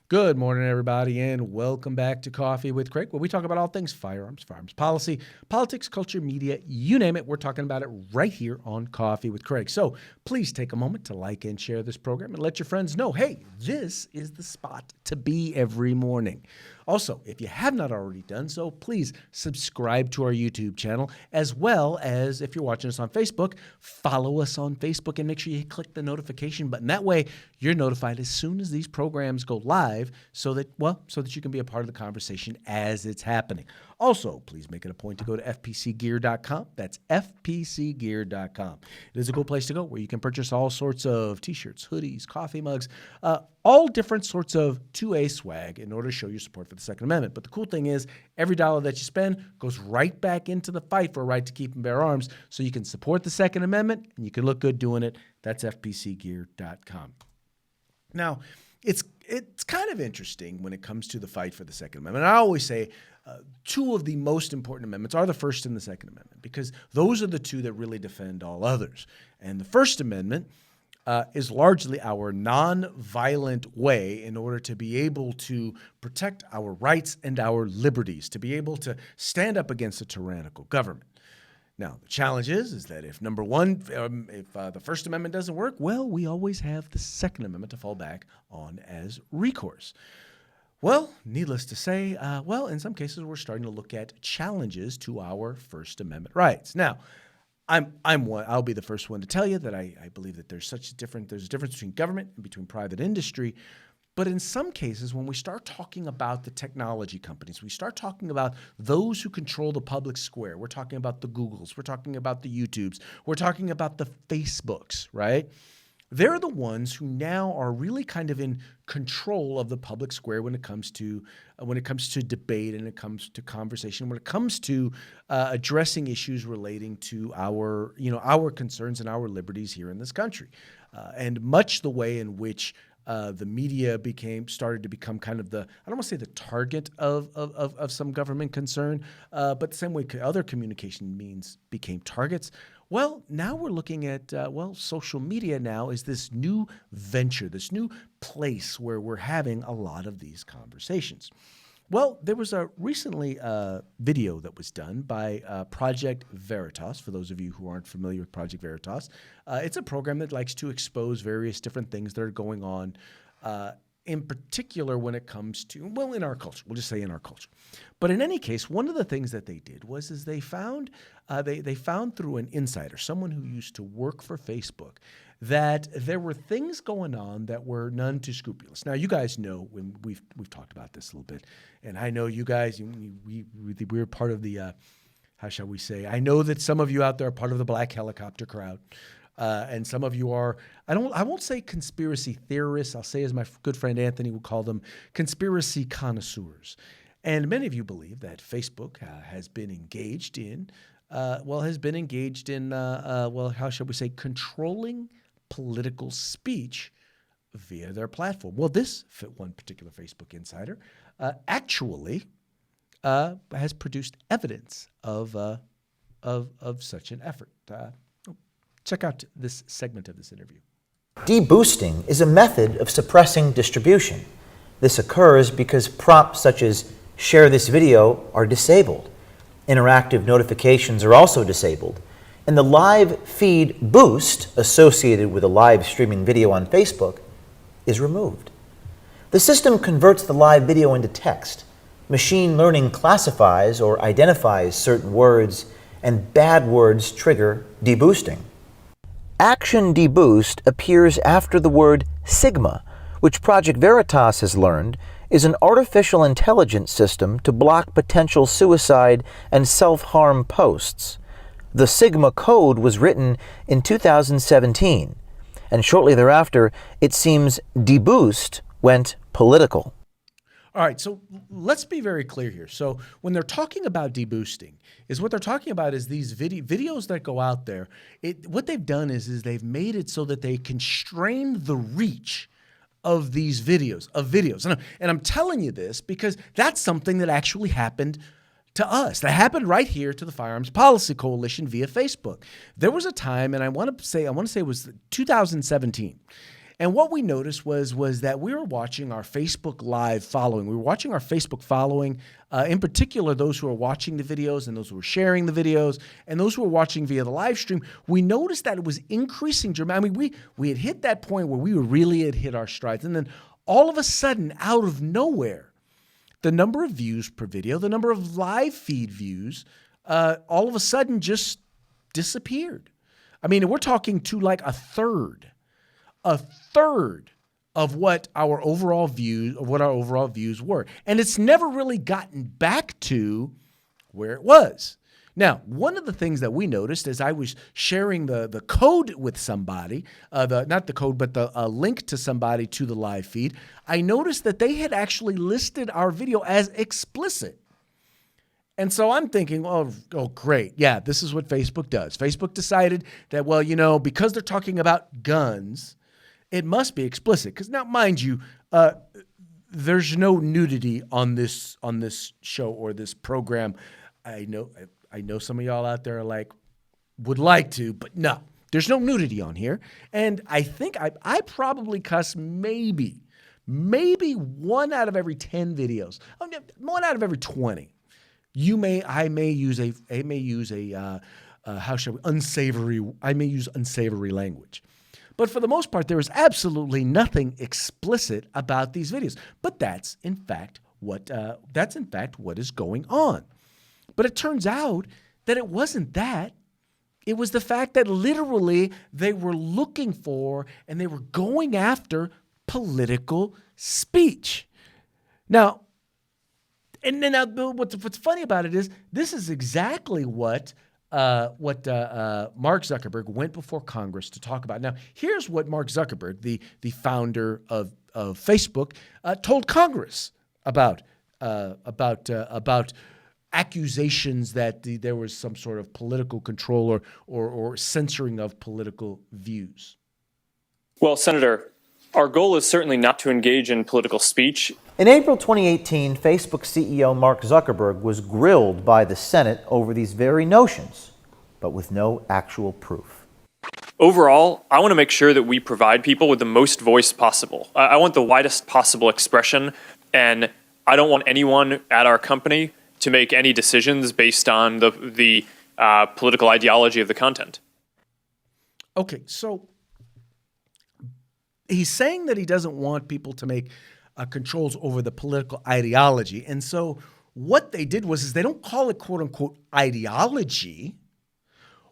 Good morning, everybody, and welcome back to Coffee with Craig, where we talk about all things firearms policy, politics, culture, media, you name it. We're talking about it right here on Coffee with Craig. So please take a moment to like and share this program and let your friends know, hey, this is the spot to be every morning. Also, if you have not already done so, please subscribe to our YouTube channel, as well as if you're watching us on Facebook, follow us on Facebook and make sure you click the notification button. That way, you're notified as soon as these programs go live so that you can be a part of the conversation as it's happening. Also, please make it a point to go to fpcgear.com. That's fpcgear.com. It is a cool place to go where you can purchase all sorts of t-shirts, hoodies, coffee mugs, all different sorts of 2A swag in order to show your support for the Second Amendment. But the cool thing is every dollar that you spend goes right back into the fight for a right to keep and bear arms, so you can support the Second Amendment and you can look good doing it. That's fpcgear.com. Now, it's kind of interesting when it comes to the fight for the Second Amendment. I always say two of the most important amendments are the First and the Second Amendment, because those are the two that really defend all others. And the First Amendment is largely our non-violent way in order to be able to protect our rights and our liberties, to be able to stand up against a tyrannical government. Now, the challenge is that if number one, if the First Amendment doesn't work, well, we always have the Second Amendment to fall back on as recourse. Well, needless to say, in some cases, we're starting to look at challenges to our First Amendment rights. Now, I'll be the first one to tell you that I believe that there's a difference between government and between private industry. But in some cases, when we start talking about the technology companies, we start talking about those who control the public square. We're talking about the Googles. We're talking about the YouTubes. We're talking about the Facebooks, right? They're the ones who now are really kind of in control of the public square when it comes to debate, and it comes to conversation, when it comes to addressing issues relating to our concerns and our liberties here in this country, and much the way in which the media started to become kind of I don't want to say the target of some government concern, but the same way other communication means became targets. Well, now we're looking at, social media now is this new venture, this new place where we're having a lot of these conversations. Well, there was recently a video that was done by Project Veritas. For those of you who aren't familiar with Project Veritas, it's a program that likes to expose various different things that are going on, in particular when it comes to, in our culture. We'll just say in our culture. But in any case, one of the things that they did was they found through an insider, someone who used to work for Facebook, that there were things going on that were none too scrupulous. Now, you guys know, when we've talked about this a little bit, and I know you guys, we're part of the, how shall we say, I know that some of you out there are part of the black helicopter crowd. And some of you are, I won't say conspiracy theorists. I'll say, as my good friend Anthony would call them, conspiracy connoisseurs. And many of you believe that Facebook has been engaged in, how shall we say, controlling political speech via their platform. Well, this one particular Facebook insider actually has produced evidence of such an effort. Check out this segment of this interview. Deboosting is a method of suppressing distribution. This occurs because prompts such as share this video are disabled. Interactive notifications are also disabled. And the live feed boost associated with a live streaming video on Facebook is removed. The system converts the live video into text. Machine learning classifies or identifies certain words, and bad words trigger deboosting. Action deboost appears after the word Sigma, which Project Veritas has learned is an artificial intelligence system to block potential suicide and self-harm posts. The Sigma code was written in 2017, and shortly thereafter, it seems deboost went political. All right, so let's be very clear here. So when they're talking about deboosting, what they're talking about is these videos that go out there. What they've done is they've made it so that they constrain the reach of these videos. And I'm telling you this because that's something that actually happened to us. That happened right here to the Firearms Policy Coalition via Facebook. There was a time, and I want to say it was 2017. And what we noticed was that we were watching our Facebook Live following. We were watching our Facebook following, in particular, those who are watching the videos and those who are sharing the videos and those who are watching via the live stream. We noticed that it was increasing dramatically. I mean, we had hit that point where we really had hit our strides. And then all of a sudden, out of nowhere, the number of views per video, the number of live feed views, all of a sudden just disappeared. I mean, we're talking to like a third of what our overall views were. And it's never really gotten back to where it was. Now, one of the things that we noticed as I was sharing the code with somebody, not the code, but the link to somebody to the live feed, I noticed that they had actually listed our video as explicit. And so I'm thinking, oh, great. Yeah, this is what Facebook does. Facebook decided that, well, because they're talking about guns, it must be explicit. Because now, mind you, there's no nudity on this show or this program. I know some of y'all out there are like, would like to, but no, there's no nudity on here. And I think I probably cuss maybe 1 out of every 10 videos, 1 out of every 20. I may use unsavory language. But for the most part, there is absolutely nothing explicit about these videos. But that's in fact what is going on. But it turns out that it wasn't that. It was the fact that literally they were looking for and they were going after political speech. Now, what's funny about it is this is exactly what Mark Zuckerberg went before Congress to talk about. Now, here's what Mark Zuckerberg, the founder of Facebook, told Congress about accusations that there was some sort of political control or censoring of political views. Well, Senator, our goal is certainly not to engage in political speech. In April 2018, Facebook CEO Mark Zuckerberg was grilled by the Senate over these very notions, but with no actual proof. Overall, I want to make sure that we provide people with the most voice possible. I want the widest possible expression, and I don't want anyone at our company to make any decisions based on the political ideology of the content. Okay, so he's saying that he doesn't want people to make controls over the political ideology. And so what they did was they don't call it quote unquote ideology.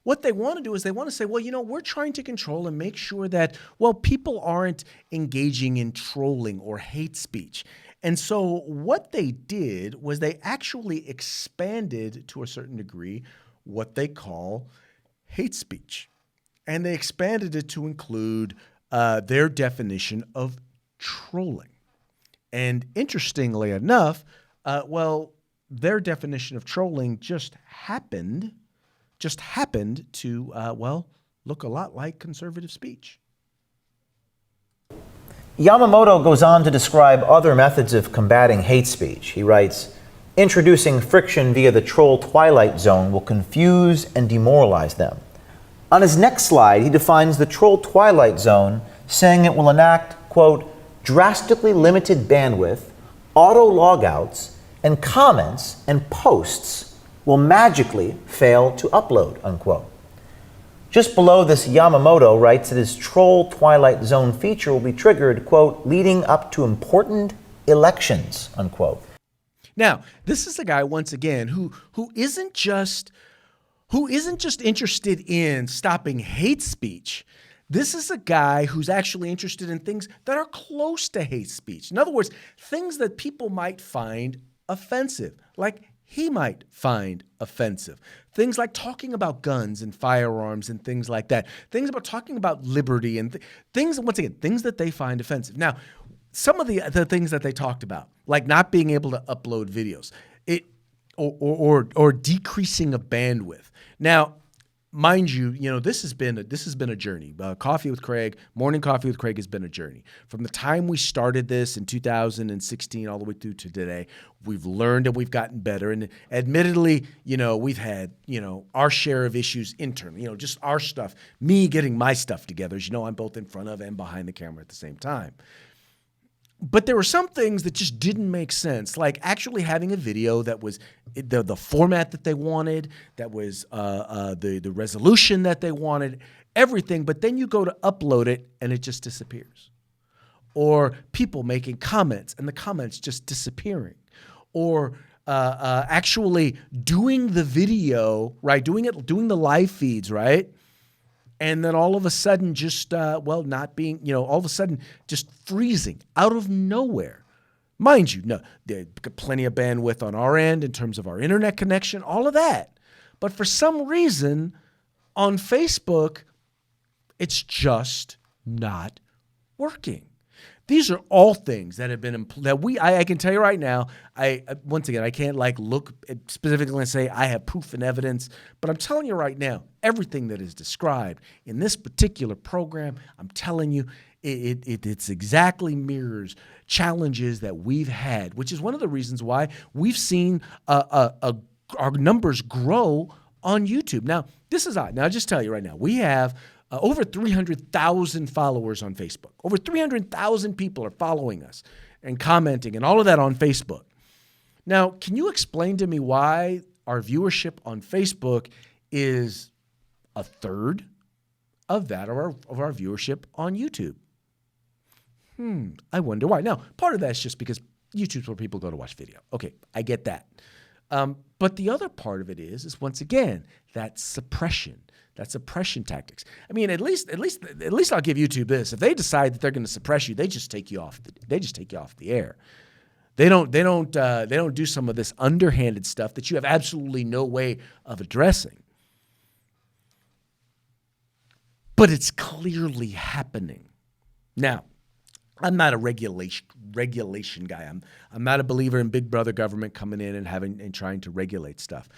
What they want to do is they want to say, well, we're trying to control and make sure that, well, people aren't engaging in trolling or hate speech. And so what they did was they actually expanded to a certain degree what they call hate speech. And they expanded it to include their definition of trolling. And interestingly enough, their definition of trolling just happened to, look a lot like conservative speech. Yamamoto goes on to describe other methods of combating hate speech. He writes, "Introducing friction via the troll twilight zone will confuse and demoralize them." On his next slide, he defines the troll twilight zone, saying it will enact, quote, "drastically limited bandwidth, auto logouts, and comments and posts will magically fail to upload," unquote. Just below this, Yamamoto writes that his troll twilight zone feature will be triggered, quote, "leading up to important elections," unquote. Now, this is a guy, once again, who isn't just interested in stopping hate speech. This is a guy who's actually interested in things that are close to hate speech. In other words, things that people might find offensive, like he might find offensive. Things like talking about guns and firearms and things like that. Things about talking about liberty and things, once again, things that they find offensive. Now, some of the things that they talked about, like not being able to upload videos, or decreasing of bandwidth. Now, mind you, this has been a journey. Coffee with Craig, Morning Coffee with Craig has been a journey. From the time we started this in 2016 all the way through to today, we've learned and we've gotten better. And admittedly, we've had, our share of issues internally, just our stuff, me getting my stuff together. As you know, I'm both in front of and behind the camera at the same time. But there were some things that just didn't make sense, like actually having a video that was the format that they wanted, that was the resolution that they wanted, everything. But then you go to upload it and it just disappears. Or people making comments and the comments just disappearing. Or actually doing the video, right? Doing the live feeds, right? And then all of a sudden just, not being, all of a sudden just freezing out of nowhere. Mind you, no, there's plenty of bandwidth on our end in terms of our internet connection, all of that. But for some reason on Facebook, it's just not working. These are all things that have been I can tell you right now. Once again, I can't look specifically and say I have proof and evidence, but I'm telling you right now, everything that is described in this particular program, I'm telling you, it's exactly mirrors challenges that we've had, which is one of the reasons why we've seen our numbers grow on YouTube. Now, this is odd. Now, I'll just tell you right now, we have over 300,000 followers on Facebook. Over 300,000 people are following us and commenting and all of that on Facebook. Now, can you explain to me why our viewership on Facebook is a third of that of our viewership on YouTube? I wonder why. Now, part of that's just because YouTube's where people go to watch video. Okay, I get that. But the other part of it is once again, that suppression tactics. I mean, at least I'll give YouTube this. If they decide that they're going to suppress you, they just take you off the air. They don't do some of this underhanded stuff that you have absolutely no way of addressing. But it's clearly happening. Now, I'm not a regulation guy. I'm not a believer in big brother government coming in and trying to regulate stuff.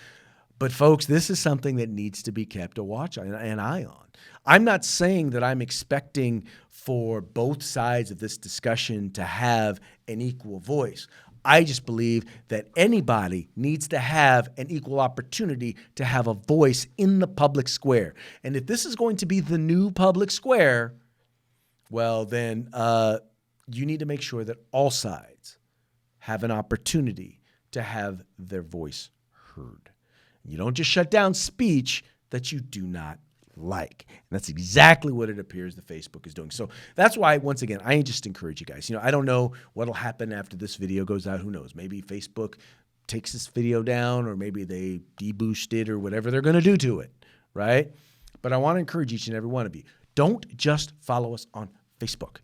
But folks, this is something that needs to be kept a watch on, an eye on. I'm not saying that I'm expecting for both sides of this discussion to have an equal voice. I just believe that anybody needs to have an equal opportunity to have a voice in the public square. And if this is going to be the new public square, well, then you need to make sure that all sides have an opportunity to have their voice heard. You don't just shut down speech that you do not like. And that's exactly what it appears that Facebook is doing. So that's why, once again, I just encourage you guys. I don't know what'll happen after this video goes out. Who knows? Maybe Facebook takes this video down, or maybe they deboost it, or whatever they're going to do to it, right? But I want to encourage each and every one of you. Don't just follow us on Facebook.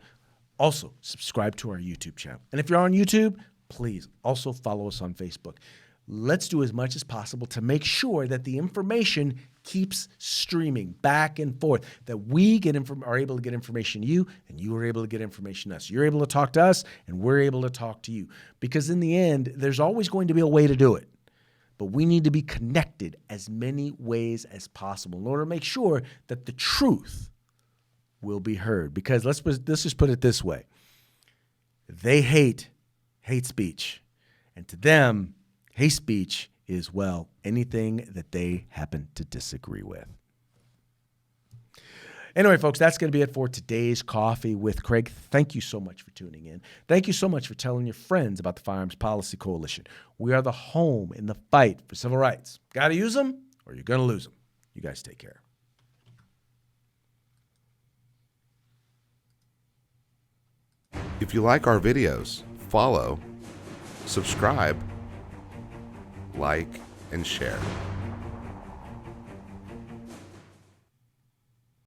Also, subscribe to our YouTube channel. And if you're on YouTube, please also follow us on Facebook. Let's do as much as possible to make sure that the information keeps streaming back and forth, that we are able to get information to you, and you are able to get information to us. You're able to talk to us, and we're able to talk to you. Because in the end, there's always going to be a way to do it. But we need to be connected as many ways as possible in order to make sure that the truth will be heard. Because let's just put it this way. They hate speech. And to them, hate speech is, well, anything that they happen to disagree with. Anyway, folks, that's going to be it for today's Coffee with Craig. Thank you so much for tuning in. Thank you so much for telling your friends about the Firearms Policy Coalition. We are the home in the fight for civil rights. Got to use them or you're going to lose them. You guys take care. If you like our videos, follow, subscribe, like, and share.